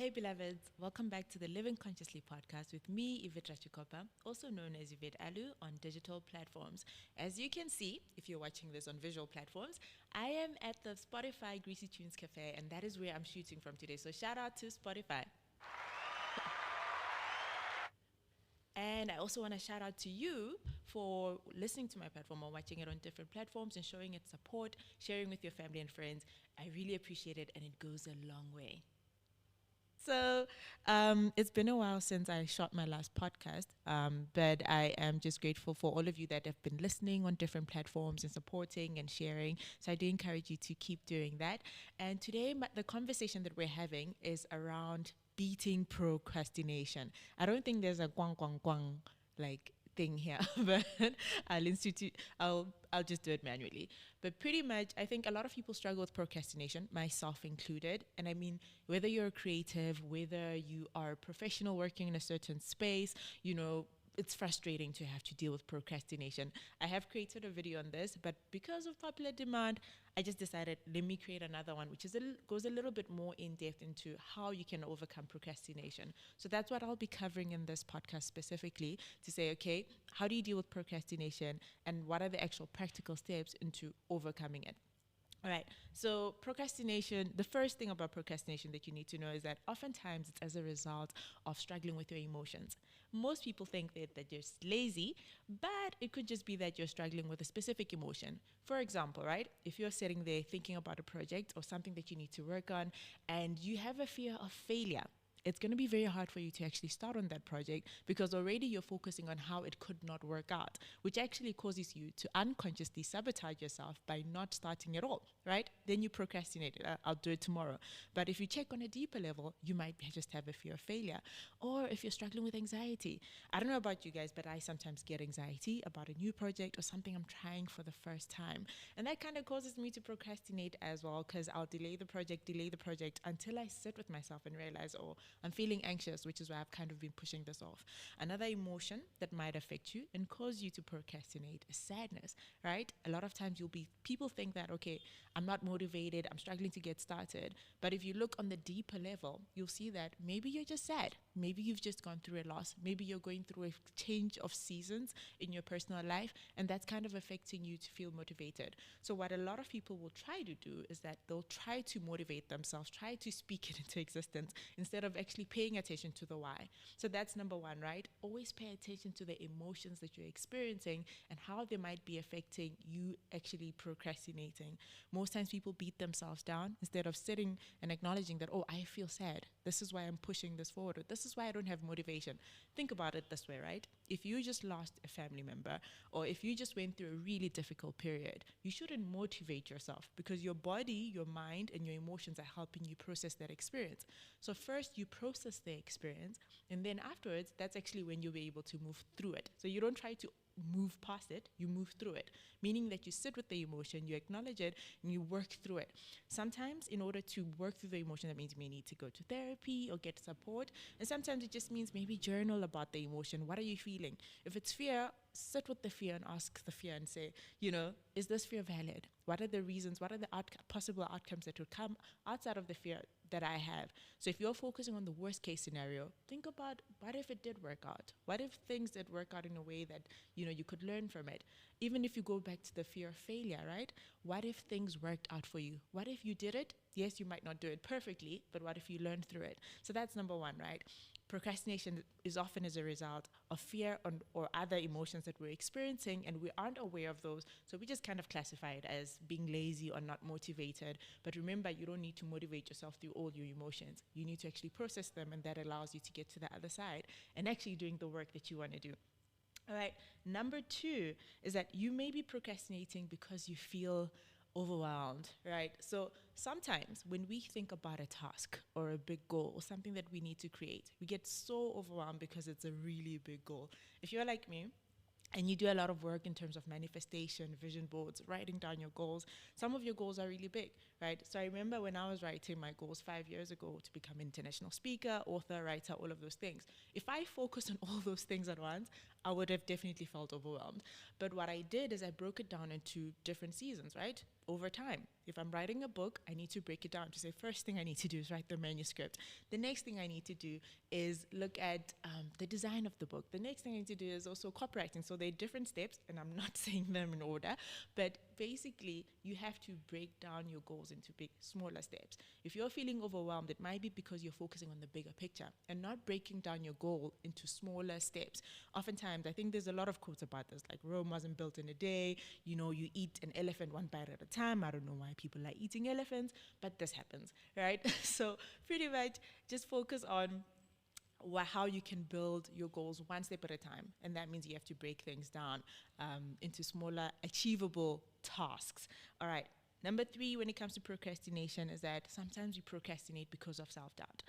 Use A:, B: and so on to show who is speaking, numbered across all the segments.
A: Hey beloveds, welcome back to the Living Consciously podcast with me, Yvette Ratshikhopha, also known as Yvette Alu on digital platforms. As you can see, if you're watching this on visual platforms, I am at the Spotify Greasy Tunes Cafe, and that is where I'm shooting from today. So shout out to Spotify. And I also want to shout out to you for listening to my platform or watching it on different platforms and showing it support, sharing with your family and friends. I really appreciate it, and it goes a long way. So it's been a while since I shot my last podcast, but I am just grateful for all of you that have been listening on different platforms and supporting and sharing. So I do encourage you to keep doing that. And today, the conversation that we're having is around beating procrastination. I don't think there's a guang guang guang like thing here, but I'll just do it manually. But pretty much, I think a lot of people struggle with procrastination, myself included. And I mean, whether you're a creative, whether you are a professional working in a certain space, it's frustrating to have to deal with procrastination. I have created a video on this, but because of popular demand, I just decided, let me create another one, which goes a little bit more in depth into how you can overcome procrastination. So that's what I'll be covering in this podcast specifically, to say, okay, how do you deal with procrastination and what are the actual practical steps into overcoming it? All right. So procrastination, the first thing about procrastination that you need to know is that oftentimes it's as a result of struggling with your emotions. Most people think that they're just lazy, but it could just be that you're struggling with a specific emotion. For example, right? If you're sitting there thinking about a project or something that you need to work on and you have a fear of failure, it's going to be very hard for you to actually start on that project because already you're focusing on how it could not work out, which actually causes you to unconsciously sabotage yourself by not starting at all, right? Then you procrastinate. I'll do it tomorrow. But if you check on a deeper level, you might just have a fear of failure. Or if you're struggling with anxiety. I don't know about you guys, but I sometimes get anxiety about a new project or something I'm trying for the first time. And that kind of causes me to procrastinate as well because I'll delay the project until I sit with myself and realize, oh, I'm feeling anxious, which is why I've kind of been pushing this off. Another emotion that might affect you and cause you to procrastinate is sadness, right? A lot of times people think that, okay, I'm not motivated, I'm struggling to get started. But if you look on the deeper level, you'll see that maybe you're just sad. Maybe you've just gone through a loss. Maybe you're going through a change of seasons in your personal life, and that's kind of affecting you to feel motivated. So what a lot of people will try to do is that they'll try to motivate themselves, try to speak it into existence instead of actually paying attention to the why. So that's number one, right? Always pay attention to the emotions that you're experiencing and how they might be affecting you actually procrastinating. Most times people beat themselves down instead of sitting and acknowledging that, oh, I feel sad. This is why I'm pushing this forward. Or this is why I don't have motivation. Think about it this way, right? If you just lost a family member or if you just went through a really difficult period, you shouldn't motivate yourself because your body, your mind, and your emotions are helping you process that experience. So first you process the experience, and then afterwards, that's actually when you'll be able to move through it. So you don't try to move past it, you move through it, meaning that you sit with the emotion, you acknowledge it, and you work through it. Sometimes in order to work through the emotion, that means you may need to go to therapy or get support, and sometimes it just means maybe journal about the emotion. What are you feeling? If it's fear, sit with the fear and ask the fear and say, is this fear valid? What are the reasons? What are the possible outcomes that would come outside of the fear that I have? So if you're focusing on the worst case scenario, think about what if it did work out? What if things did work out in a way that, you could learn from it? Even if you go back to the fear of failure, right? What if things worked out for you? What if you did it? Yes, you might not do it perfectly, but what if you learned through it? So that's number one, right? Procrastination is often as a result of fear or other emotions that we're experiencing, and we aren't aware of those. So we just kind of classify it as being lazy or not motivated. But remember, you don't need to motivate yourself through all your emotions. You need to actually process them, and that allows you to get to the other side and actually doing the work that you want to do. All right. Number two is that you may be procrastinating because you feel overwhelmed, right? So sometimes when we think about a task or a big goal or something that we need to create, we get so overwhelmed because it's a really big goal. If you're like me, and you do a lot of work in terms of manifestation, vision boards, writing down your goals. Some of your goals are really big, right? So I remember when I was writing my goals 5 years ago to become an international speaker, author, writer, all of those things. If I focused on all those things at once, I would have definitely felt overwhelmed. But what I did is I broke it down into different seasons, right? over time. If I'm writing a book, I need to break it down to say, first thing I need to do is write the manuscript. The next thing I need to do is look at the design of the book. The next thing I need to do is also copywriting. So there are different steps, and I'm not saying them in order, but basically you have to break down your goals into big, smaller steps. If you're feeling overwhelmed, it might be because you're focusing on the bigger picture and not breaking down your goal into smaller steps. Oftentimes, I think there's a lot of quotes about this, like Rome wasn't built in a day, you know, you eat an elephant one bite at a time. I don't know why people like eating elephants, but this happens, right? So pretty much just focus on how you can build your goals one step at a time. And that means you have to break things down into smaller, achievable tasks. All right. Number 3, when it comes to procrastination, is that sometimes we procrastinate because of self-doubt.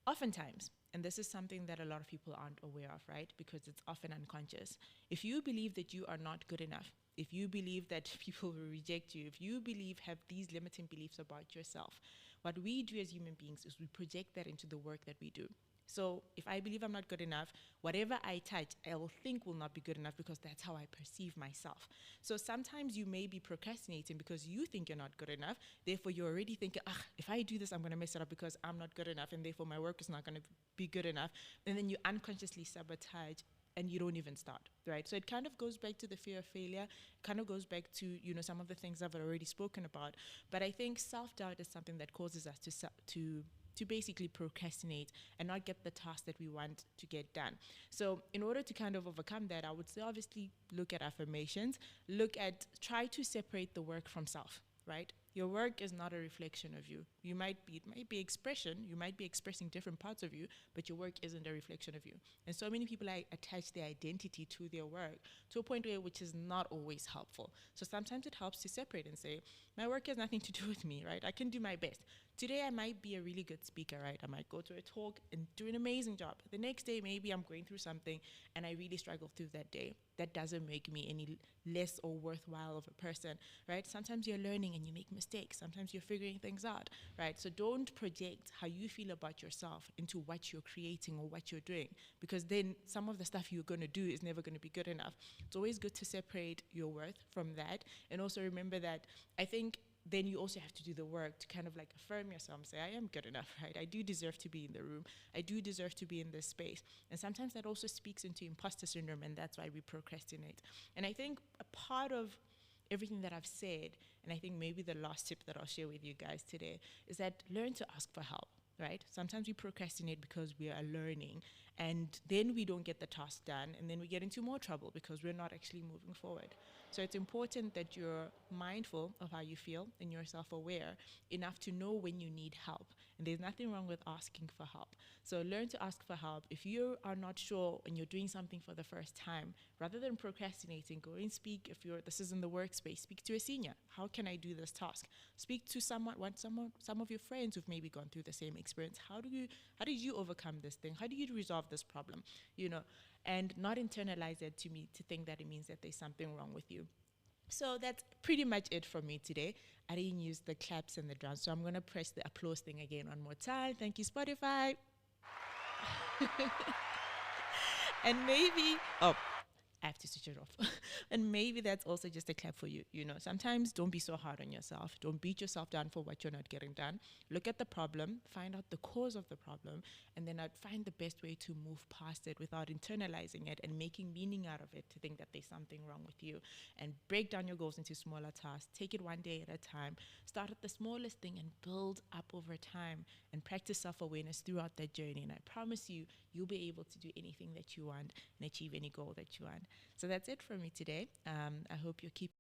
A: Oftentimes, and this is something that a lot of people aren't aware of, right? Because it's often unconscious. If you believe that you are not good enough, if you believe that people will reject you, if you have these limiting beliefs about yourself, what we do as human beings is we project that into the work that we do. So if I believe I'm not good enough, whatever I touch, I will think will not be good enough because that's how I perceive myself. So sometimes you may be procrastinating because you think you're not good enough. Therefore, you're already thinking, if I do this, I'm going to mess it up because I'm not good enough, and therefore my work is not going to be good enough. And then you unconsciously sabotage and you don't even start, right? So it kind of goes back to the fear of failure. It kind of goes back to, some of the things I've already spoken about. But I think self-doubt is something that causes us to basically procrastinate and not get the task that we want to get done. So in order to kind of overcome that, I would say obviously look at affirmations, try to separate the work from self, right? Your work is not a reflection of you. It might be expression, you might be expressing different parts of you, but your work isn't a reflection of you. And so many people attach their identity to their work to a point which is not always helpful. So sometimes it helps to separate and say, my work has nothing to do with me, right? I can do my best. Today I might be a really good speaker, right? I might go to a talk and do an amazing job. The next day, maybe I'm going through something and I really struggle through that day. That doesn't make me any less or worthwhile of a person, right? Sometimes you're learning and you make mistakes. Sometimes you're figuring things out, right? So don't project how you feel about yourself into what you're creating or what you're doing, because then some of the stuff you're going to do is never going to be good enough. It's always good to separate your worth from that. And also remember that I think then you also have to do the work to kind of like affirm yourself and say, I am good enough, right? I do deserve to be in the room. I do deserve to be in this space. And sometimes that also speaks into imposter syndrome, and that's why we procrastinate. And I think a part of everything that I've said, and I think maybe the last tip that I'll share with you guys today, is that learn to ask for help, right? Sometimes we procrastinate because we are learning, and then we don't get the task done, and then we get into more trouble because we're not actually moving forward. So it's important that you're mindful of how you feel and you're self-aware enough to know when you need help. And there's nothing wrong with asking for help. So learn to ask for help. If you are not sure and you're doing something for the first time, rather than procrastinating, go and speak. If this is in the workspace, speak to a senior. How can I do this task? Speak to some of your friends who've maybe gone through the same experience. How did you overcome this thing? How do you resolve this problem? And not internalize it to think that it means that there's something wrong with you. So that's pretty much it for me today. I didn't use the claps and the drums, so I'm going to press the applause thing again one more time. Thank you, Spotify. And maybe, I have to switch it off. And maybe that's also just a clap for you. Sometimes don't be so hard on yourself. Don't beat yourself down for what you're not getting done. Look at the problem, find out the cause of the problem, and then I'd find the best way to move past it without internalizing it and making meaning out of it to think that there's something wrong with you. And break down your goals into smaller tasks. Take it one day at a time. Start at the smallest thing and build up over time, and practice self-awareness throughout that journey. And I promise you, you'll be able to do anything that you want and achieve any goal that you want. So that's it for me today. I hope you keep